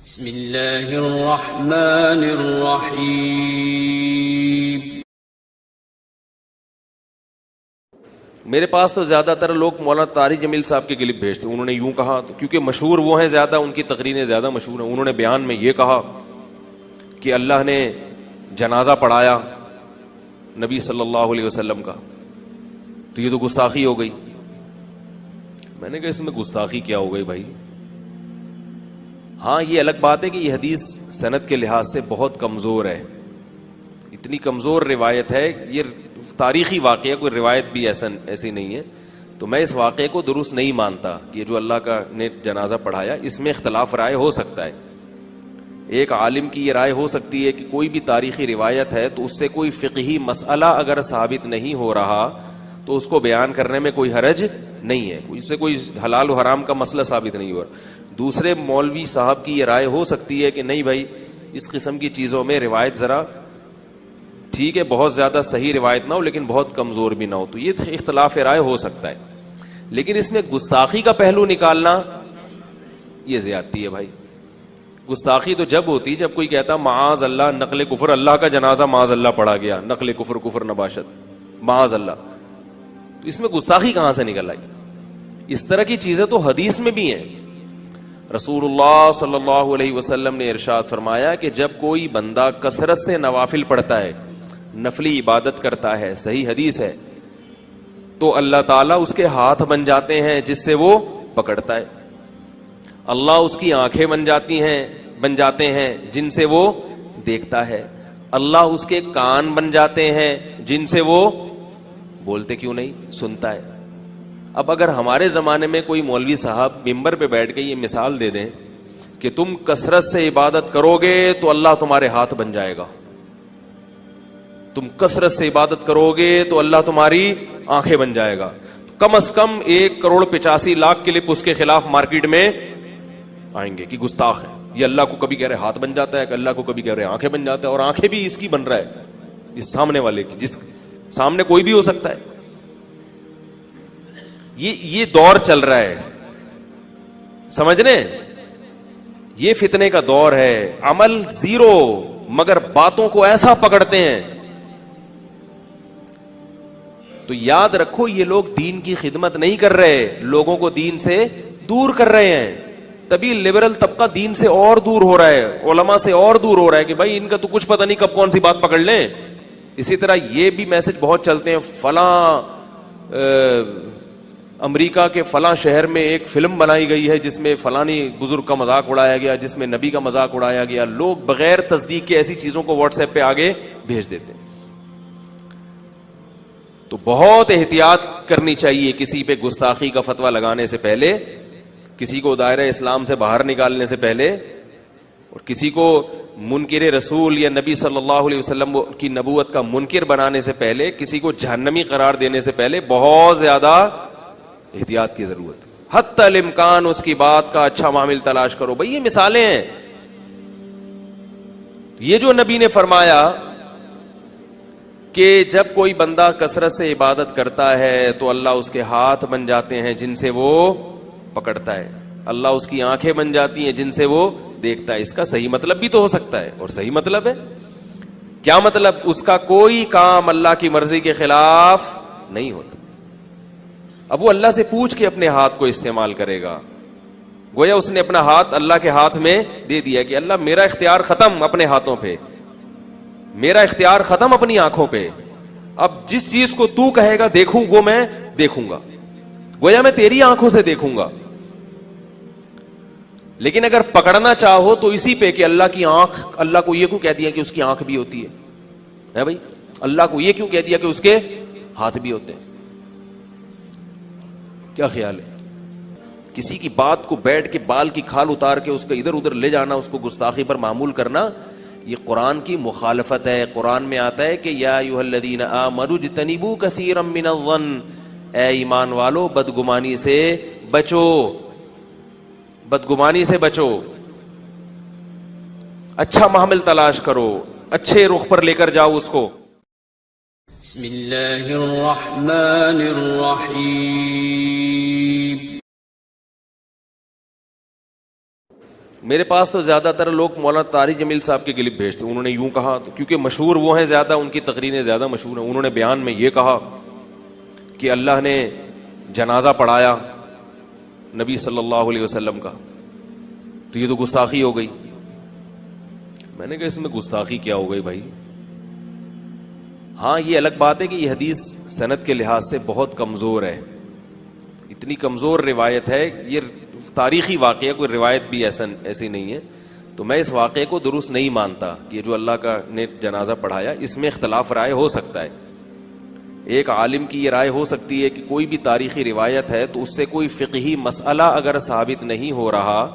بسم اللہ الرحمن الرحیم۔ میرے پاس تو زیادہ تر لوگ مولانا طارق جمیل صاحب کے کلپ بھیجتے ہیں، انہوں نے یوں کہا، تو کیونکہ مشہور وہ ہیں زیادہ، ان کی تقریریں زیادہ مشہور ہیں۔ انہوں نے بیان میں یہ کہا کہ اللہ نے جنازہ پڑھایا نبی صلی اللہ علیہ وسلم کا، تو یہ تو گستاخی ہو گئی۔ میں نے کہا اس میں گستاخی کیا ہو گئی بھائی؟ ہاں یہ الگ بات ہے کہ یہ حدیث سند کے لحاظ سے بہت کمزور ہے، اتنی کمزور روایت ہے، یہ تاریخی واقعہ، کوئی روایت بھی ایسی نہیں ہے، تو میں اس واقعے کو درست نہیں مانتا۔ یہ جو اللہ کا نے جنازہ پڑھایا، اس میں اختلاف رائے ہو سکتا ہے، ایک عالم کی یہ رائے ہو سکتی ہے کہ کوئی بھی تاریخی روایت ہے تو اس سے کوئی فقہی مسئلہ اگر ثابت نہیں ہو رہا تو اس کو بیان کرنے میں کوئی حرج نہیں ہے، اس سے کوئی حلال و حرام کا مسئلہ ثابت نہیں ہو رہا۔ دوسرے مولوی صاحب کی یہ رائے ہو سکتی ہے کہ نہیں بھائی، اس قسم کی چیزوں میں روایت ذرا ٹھیک ہے، بہت زیادہ صحیح روایت نہ ہو لیکن بہت کمزور بھی نہ ہو، تو یہ اختلاف رائے ہو سکتا ہے۔ لیکن اس میں گستاخی کا پہلو نکالنا یہ زیادتی ہے بھائی۔ گستاخی تو جب ہوتی جب کوئی کہتا معاذ اللہ نقل کفر، اللہ کا جنازہ معاذ اللہ پڑھا گیا، نقل کفر، کفر نباشت، معاذ اللہ، تو اس میں گستاخی کہاں سے نکل آئی؟ اس طرح کی چیزیں تو حدیث میں بھی ہیں۔ رسول اللہ صلی اللہ علیہ وسلم نے ارشاد فرمایا کہ جب کوئی بندہ کثرت سے نوافل پڑھتا ہے، نفلی عبادت کرتا ہے، صحیح حدیث ہے، تو اللہ تعالیٰ اس کے ہاتھ بن جاتے ہیں جس سے وہ پکڑتا ہے، اللہ اس کی آنکھیں بن جاتے ہیں جن سے وہ دیکھتا ہے، اللہ اس کے کان بن جاتے ہیں جن سے وہ بولتے کیوں نہیں سنتا ہے۔ اب اگر ہمارے زمانے میں کوئی مولوی صاحب ممبر پہ بیٹھ کے یہ مثال دے دیں کہ تم کثرت سے عبادت کرو گے تو اللہ تمہارے ہاتھ بن جائے گا، تم کثرت سے عبادت کرو گے تو اللہ تمہاری آنکھیں بن جائے گا، تو کم از کم 1,85,00,000 کلپ اس کے خلاف مارکیٹ میں آئیں گے کہ گستاخ ہے، یہ اللہ کو کبھی کہہ رہے ہاتھ بن جاتا ہے، کہ اللہ کو کبھی کہہ رہے آنکھیں بن جاتا ہے، اور آنکھیں بھی اس کی بن رہا ہے، اس سامنے والے کی، جس سامنے کوئی بھی ہو سکتا ہے۔ یہ دور چل رہا ہے، سمجھ رہے ہیں؟ یہ فتنے کا دور ہے، عمل زیرو مگر باتوں کو ایسا پکڑتے ہیں۔ تو یاد رکھو یہ لوگ دین کی خدمت نہیں کر رہے، لوگوں کو دین سے دور کر رہے ہیں، تبھی لبرل طبقہ دین سے اور دور ہو رہا ہے، علماء سے اور دور ہو رہا ہے کہ بھائی ان کا تو کچھ پتہ نہیں کب کون سی بات پکڑ لیں۔ اسی طرح یہ بھی میسج بہت چلتے ہیں، فلاں امریکہ کے فلاں شہر میں ایک فلم بنائی گئی ہے جس میں فلانی بزرگ کا مذاق اڑایا گیا، جس میں نبی کا مذاق اڑایا گیا، لوگ بغیر تصدیق کے ایسی چیزوں کو واٹس ایپ پہ آگے بھیج دیتے ہیں۔ تو بہت احتیاط کرنی چاہیے کسی پہ گستاخی کا فتویٰ لگانے سے پہلے، کسی کو دائرہ اسلام سے باہر نکالنے سے پہلے، اور کسی کو منکر رسول یا نبی صلی اللہ علیہ وسلم کی نبوت کا منکر بنانے سے پہلے، کسی کو جہنمی قرار دینے سے پہلے بہت زیادہ احتیاط کی ضرورت ہے۔ حتی الامکان اس کی بات کا اچھا معامل تلاش کرو۔ بھئی یہ مثالیں ہیں، یہ جو نبی نے فرمایا کہ جب کوئی بندہ کثرت سے عبادت کرتا ہے تو اللہ اس کے ہاتھ بن جاتے ہیں جن سے وہ پکڑتا ہے، اللہ اس کی آنکھیں بن جاتی ہیں جن سے وہ دیکھتا ہے، اس کا صحیح مطلب بھی تو ہو سکتا ہے، اور صحیح مطلب ہے کیا مطلب؟ اس کا کوئی کام اللہ کی مرضی کے خلاف نہیں ہوتا۔ اب وہ اللہ سے پوچھ کے اپنے ہاتھ کو استعمال کرے گا، گویا اس نے اپنا ہاتھ اللہ کے ہاتھ میں دے دیا کہ اللہ میرا اختیار ختم اپنے ہاتھوں پہ، میرا اختیار ختم اپنی آنکھوں پہ، اب جس چیز کو تو کہے گا دیکھوں وہ میں دیکھوں گا، گویا میں تیری آنکھوں سے دیکھوں گا۔ لیکن اگر پکڑنا چاہو تو اسی پہ کہ اللہ کی آنکھ، اللہ کو یہ کیوں کہہ دیا کہ اس کی آنکھ بھی ہوتی ہے بھائی، اللہ کو یہ کیوں کہہ دیا کہ اس کے ہاتھ بھی ہوتے ہیں؟ کیا خیال ہے؟ کسی کی بات کو بیٹھ کے بال کی کھال اتار کے اس کو ادھر ادھر لے جانا، اس کو گستاخی پر معمول کرنا، یہ قرآن کی مخالفت ہے۔ قرآن میں آتا ہے کہ یا ایھا الذین آمنوا اجتنبوا کثیرا من الظن، اے ایمان والو بدگمانی سے بچو، بدگمانی سے بچو، اچھا محمل تلاش کرو، اچھے رخ پر لے کر جاؤ اس کو۔ بسم اللہ الرحمن الرحیم۔ میرے پاس تو زیادہ تر لوگ مولانا طارق جمیل صاحب کے کلپ بھیجتے ہیں، انہوں نے یوں کہا، کیونکہ مشہور وہ ہیں زیادہ، ان کی تقریریں زیادہ مشہور ہیں. انہوں نے بیان میں یہ کہا کہ اللہ نے جنازہ پڑھایا نبی صلی اللہ علیہ وسلم کا، تو یہ تو گستاخی ہو گئی. میں نے کہا اس میں گستاخی کیا ہو گئی بھائی؟ ہاں یہ الگ بات ہے کہ یہ حدیث سند کے لحاظ سے بہت کمزور ہے، اتنی کمزور روایت ہے، یہ تاریخی واقعہ، کوئی روایت بھی ایسی نہیں ہے. تو میں اس واقعے کو درست نہیں مانتا. یہ جو اللہ کا نے جنازہ پڑھایا، اس میں اختلاف رائے ہو سکتا ہے. ایک عالم کی یہ رائے ہو سکتی ہے کہ کوئی بھی تاریخی روایت ہے تو اس سے کوئی فقہی مسئلہ اگر ثابت نہیں ہو رہا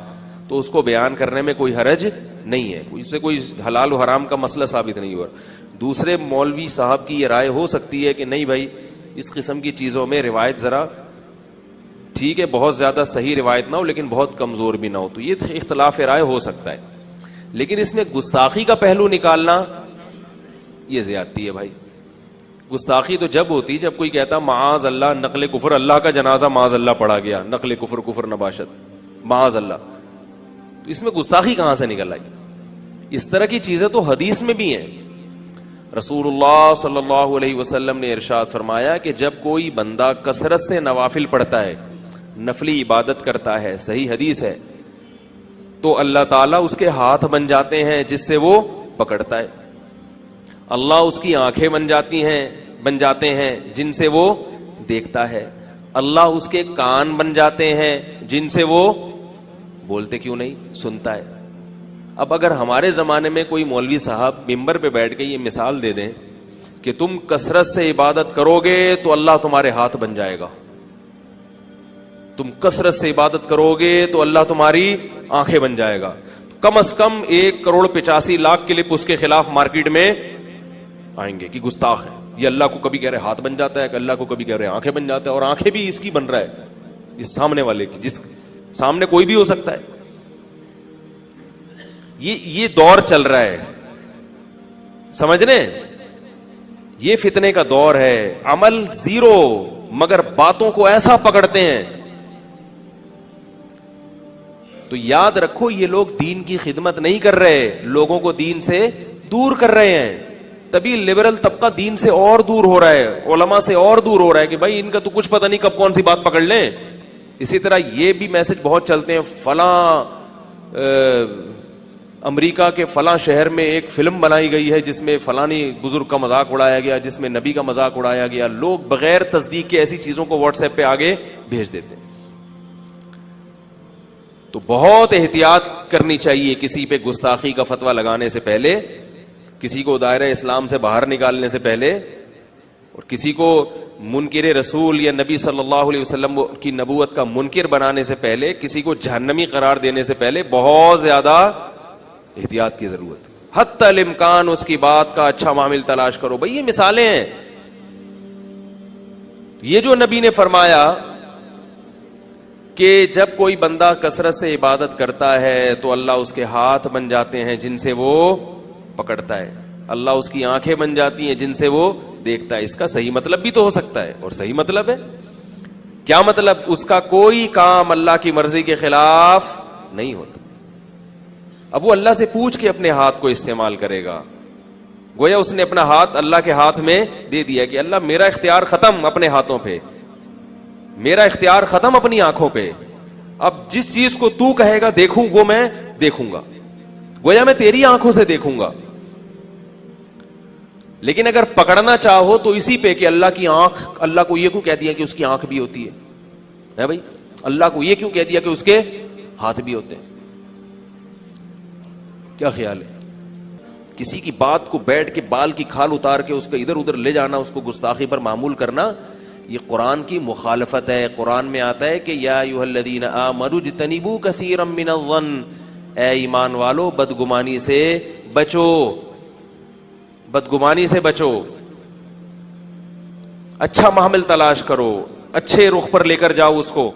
تو اس کو بیان کرنے میں کوئی حرج نہیں ہے، اس سے کوئی حلال و حرام کا مسئلہ ثابت نہیں ہو رہا. دوسرے مولوی صاحب کی یہ رائے ہو سکتی ہے کہ نہیں بھائی اس قسم کی چیزوں میں روایت ذرا ٹھیک ہے، بہت زیادہ صحیح روایت نہ ہو لیکن بہت کمزور بھی نہ ہو، تو یہ اختلاف رائے ہو سکتا ہے. لیکن اس میں گستاخی کا پہلو نکالنا یہ زیادتی ہے بھائی. گستاخی تو جب ہوتی جب کوئی کہتا معاذ اللہ نقل کفر، اللہ کا جنازہ معاذ اللہ پڑھا گیا، نقل کفر، کفر نباشت، معاذ اللہ. تو اس میں گستاخی کہاں سے نکل آئی؟ اس طرح کی چیزیں تو حدیث میں بھی ہیں. رسول اللہ صلی اللہ علیہ وسلم نے ارشاد فرمایا کہ جب کوئی بندہ کثرت سے نوافل پڑھتا ہے، نفلی عبادت کرتا ہے، صحیح حدیث ہے، تو اللہ تعالیٰ اس کے ہاتھ بن جاتے ہیں جس سے وہ پکڑتا ہے. اللہ اس کی آنکھیں بن جاتے ہیں جن سے وہ دیکھتا ہے. اللہ اس کے کان بن جاتے ہیں جن سے وہ بولتے کیوں نہیں سنتا ہے. اب اگر ہمارے زمانے میں کوئی مولوی صاحب ممبر پہ بیٹھ کے یہ مثال دے دیں کہ تم کثرت سے عبادت کرو گے تو اللہ تمہارے ہاتھ بن جائے گا، تم کثرت سے عبادت کرو گے تو اللہ تمہاری آنکھیں بن جائے گا، کم از کم 1,85,00,000 کلپ اس کے خلاف مارکیٹ میں آئیں گے کہ گستاخ ہے، یہ اللہ کو کبھی کہہ رہے ہاتھ بن جاتا ہے، کہ اللہ کو کبھی کہہ رہے آنکھیں بن جاتا ہے، اور آنکھیں بھی اس کی بن رہا ہے، اس سامنے والے کی، جس سامنے کوئی بھی ہو سکتا ہے. یہ دور چل رہا ہے، سمجھ رہے ہیں؟ یہ فتنے کا دور ہے. عمل زیرو مگر باتوں کو ایسا پکڑتے ہیں. تو یاد رکھو یہ لوگ دین کی خدمت نہیں کر رہے، لوگوں کو دین سے دور کر رہے ہیں. تبھی لبرل طبقہ دین سے اور دور ہو رہا ہے، علماء سے اور دور ہو رہا ہے کہ بھائی ان کا تو کچھ پتہ نہیں کب کون سی بات پکڑ لیں. اسی طرح یہ بھی میسج بہت چلتے ہیں، فلاں امریکہ کے فلاں شہر میں ایک فلم بنائی گئی ہے جس میں فلانی بزرگ کا مذاق اڑایا گیا، جس میں نبی کا مذاق اڑایا گیا. لوگ بغیر تصدیق کے ایسی چیزوں کو واٹس ایپ پہ آگے بھیج دیتے ہیں. تو بہت احتیاط کرنی چاہیے کسی پہ گستاخی کا فتویٰ لگانے سے پہلے، کسی کو دائرہ اسلام سے باہر نکالنے سے پہلے، اور کسی کو منکر رسول یا نبی صلی اللہ علیہ وسلم کی نبوت کا منکر بنانے سے پہلے، کسی کو جہنمی قرار دینے سے پہلے بہت زیادہ احتیاط کی ضرورت. حتی الامکان اس کی بات کا اچھا معامل تلاش کرو. بھئی یہ مثالیں ہیں. یہ جو نبی نے فرمایا کہ جب کوئی بندہ کثرت سے عبادت کرتا ہے تو اللہ اس کے ہاتھ بن جاتے ہیں جن سے وہ پکڑتا ہے، اللہ اس کی آنکھیں بن جاتی ہیں جن سے وہ دیکھتا ہے. اس کا صحیح مطلب بھی تو ہو سکتا ہے، اور صحیح مطلب ہے کیا مطلب؟ اس کا کوئی کام اللہ کی مرضی کے خلاف نہیں ہوتا. اب وہ اللہ سے پوچھ کے اپنے ہاتھ کو استعمال کرے گا. گویا اس نے اپنا ہاتھ اللہ کے ہاتھ میں دے دیا کہ اللہ میرا اختیار ختم اپنے ہاتھوں پہ، میرا اختیار ختم اپنی آنکھوں پہ. اب جس چیز کو تو کہے گا دیکھوں وہ میں دیکھوں گا، گویا میں تیری آنکھوں سے دیکھوں گا. لیکن اگر پکڑنا چاہو تو اسی پہ کہ اللہ کی آنکھ، اللہ کو یہ کیوں کہہ دیا کہ اس کی آنکھ بھی ہوتی ہے بھائی، اللہ کو یہ کیوں کہہ دیا کہ اس کے ہاتھ بھی ہوتے ہیں. کیا خیال ہے؟ کسی کی بات کو بیٹھ کے بال کی کھال اتار کے اس کو ادھر ادھر لے جانا، اس کو گستاخی پر معمول کرنا، یہ قرآن کی مخالفت ہے. قرآن میں آتا ہے کہ یا ایھا الذین آمنوا اجتنبوا کثیرا من الظن، اے ایمان والو بدگمانی سے بچو، بدگمانی سے بچو، اچھا معامل تلاش کرو، اچھے رخ پر لے کر جاؤ اس کو.